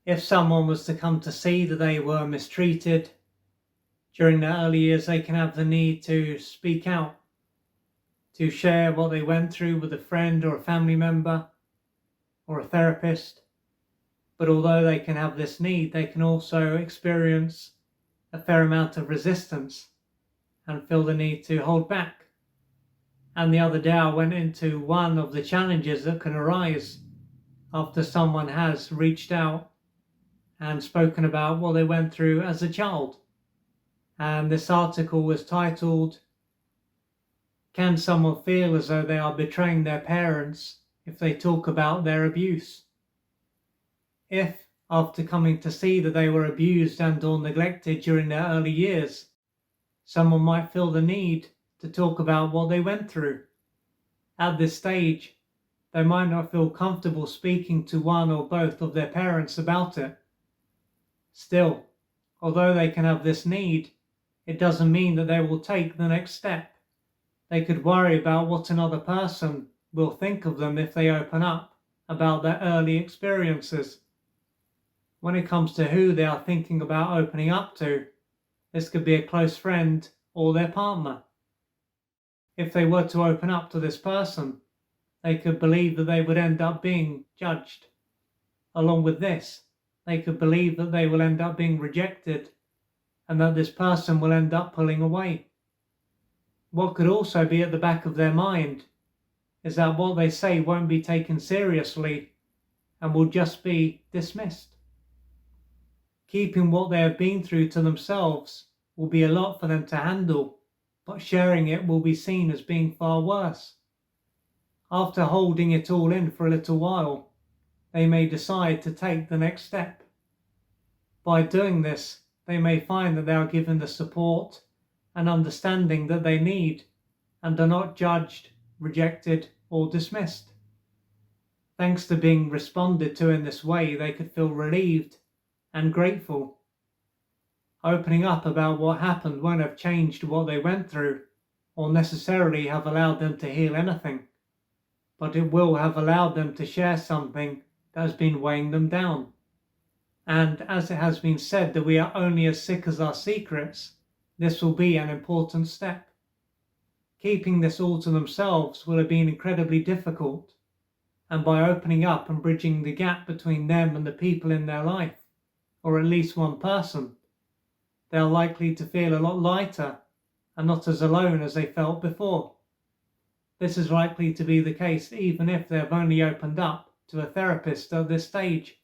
If someone was to come to see that they were mistreated during their early years, they can have the need to speak out, to share what they went through with a friend or a family member or a therapist. But although they can have this need, they can also experience a fair amount of resistance and feel the need to hold back. And the other day I went into one of the challenges that can arise after someone has reached out and spoken about what they went through as a child. And this article was titled, "Can someone feel as though they are betraying their parents if they talk about their abuse?" If, after coming to see that they were abused and or neglected during their early years, someone might feel the need to talk about what they went through, at this stage, they might not feel comfortable speaking to one or both of their parents about it. Still, although they can have this need, it doesn't mean that they will take the next step. They could worry about what another person will think of them if they open up about their early experiences. When it comes to who they are thinking about opening up to, this could be a close friend or their partner. If they were to open up to this person, they could believe that they would end up being judged. Along with this, they could believe that they will end up being rejected and that this person will end up pulling away. What could also be at the back of their mind is that what they say won't be taken seriously and will just be dismissed. Keeping what they have been through to themselves will be a lot for them to handle, but sharing it will be seen as being far worse. After holding it all in for a little while, they may decide to take the next step. By doing this, they may find that they are given the support and understanding that they need and are not judged, rejected, or dismissed. Thanks to being responded to in this way, they could feel relieved and grateful. Opening up about what happened won't have changed what they went through or necessarily have allowed them to heal anything, but it will have allowed them to share something that has been weighing them down. And as it has been said that we are only as sick as our secrets, this will be an important step. Keeping this all to themselves will have been incredibly difficult, and by opening up and bridging the gap between them and the people in their life, or at least one person, they are likely to feel a lot lighter and not as alone as they felt before. This is likely to be the case even if they have only opened up to a therapist at this stage.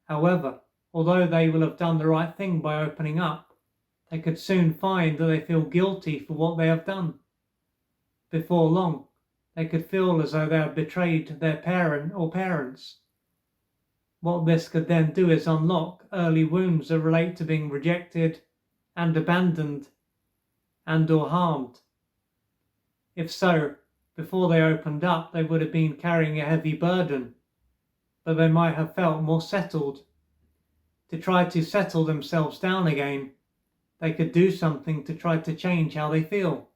However, although they will have done the right thing by opening up, they could soon find that they feel guilty for what they have done. Before long, they could feel as though they have betrayed their parent or parents. What this could then do is unlock early wounds that relate to being rejected and abandoned and or harmed. If so, before they opened up, they would have been carrying a heavy burden, but they might have felt more settled. To try to settle themselves down again, they could do something to try to change how they feel.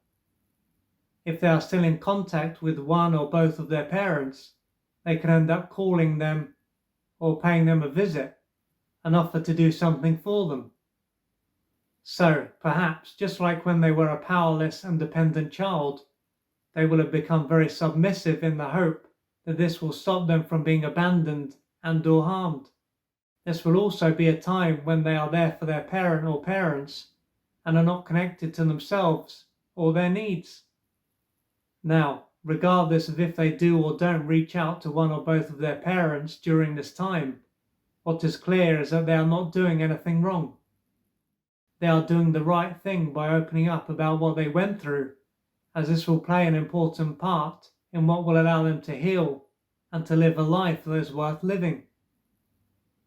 If they are still in contact with one or both of their parents, they can end up calling them or paying them a visit and offer to do something for them. So, perhaps, just like when they were a powerless and dependent child, they will have become very submissive in the hope that this will stop them from being abandoned and or harmed. This will also be a time when they are there for their parent or parents and are not connected to themselves or their needs. Now, regardless of if they do or don't reach out to one or both of their parents during this time, what is clear is that they are not doing anything wrong. They are doing the right thing by opening up about what they went through, as this will play an important part in what will allow them to heal and to live a life that is worth living.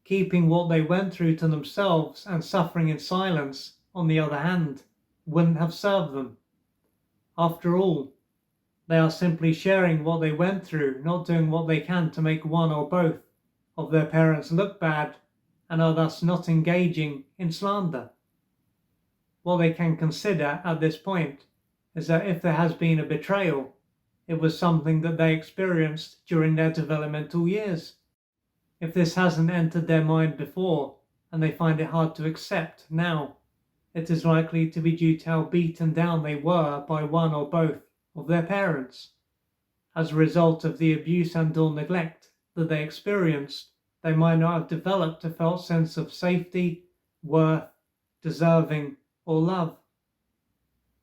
Keeping what they went through to themselves and suffering in silence, on the other hand, wouldn't have served them. After all, they are simply sharing what they went through, not doing what they can to make one or both of their parents look bad, and are thus not engaging in slander. What they can consider at this point is that if there has been a betrayal, it was something that they experienced during their developmental years. If this hasn't entered their mind before and they find it hard to accept now, it is likely to be due to how beaten down they were by one or both of their parents. As a result of the abuse and or neglect that they experienced, they might not have developed a felt sense of safety, worth, deserving, or love.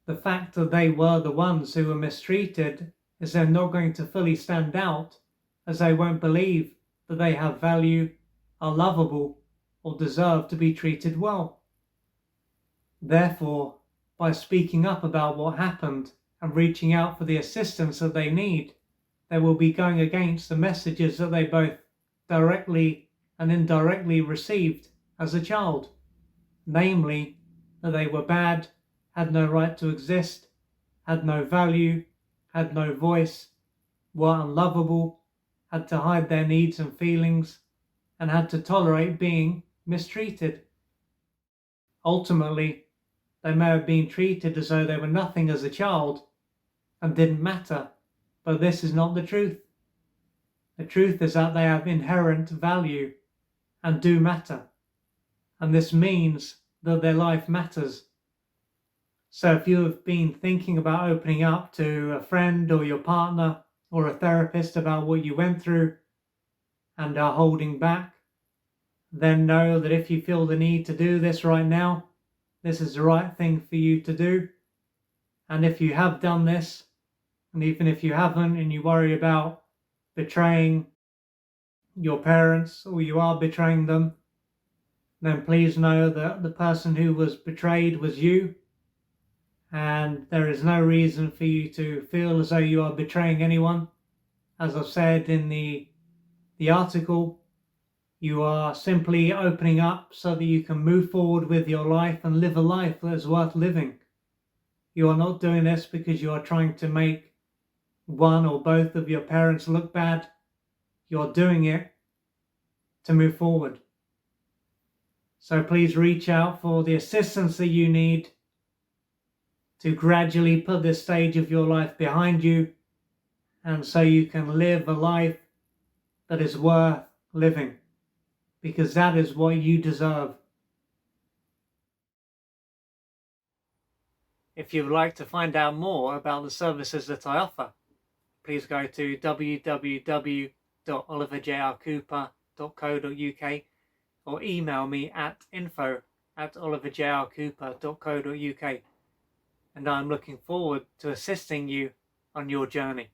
The fact that they were the ones who were mistreated is then not going to fully stand out, as they won't believe that they have value, are lovable, or deserve to be treated well. Therefore, by speaking up about what happened and reaching out for the assistance that they need, they will be going against the messages that they both directly and indirectly received as a child, namely that they were bad, had no right to exist, had no value, had no voice, were unlovable, had to hide their needs and feelings, and had to tolerate being mistreated. Ultimately, they may have been treated as though they were nothing as a child and didn't matter, but this is not the truth. The truth is that they have inherent value and do matter, and this means that their life matters. So if you have been thinking about opening up to a friend or your partner or a therapist about what you went through and are holding back, then know that if you feel the need to do this right now, this is the right thing for you to do. And if you have done this, and even if you haven't and you worry about betraying your parents or you are betraying them, then please know that the person who was betrayed was you, and there is no reason for you to feel as though you are betraying anyone. As I've said in the article, you are simply opening up so that you can move forward with your life and live a life that is worth living. You are not doing this because you are trying to make one or both of your parents look bad. You're doing it to move forward. So please reach out for the assistance that you need to gradually put this stage of your life behind you, and so you can live a life that is worth living, because that is what you deserve. If you would like to find out more about the services that I offer, please go to www.oliverjrcooper.co.uk or email me at info@oliverjrcooper.co.uk, and I'm looking forward to assisting you on your journey.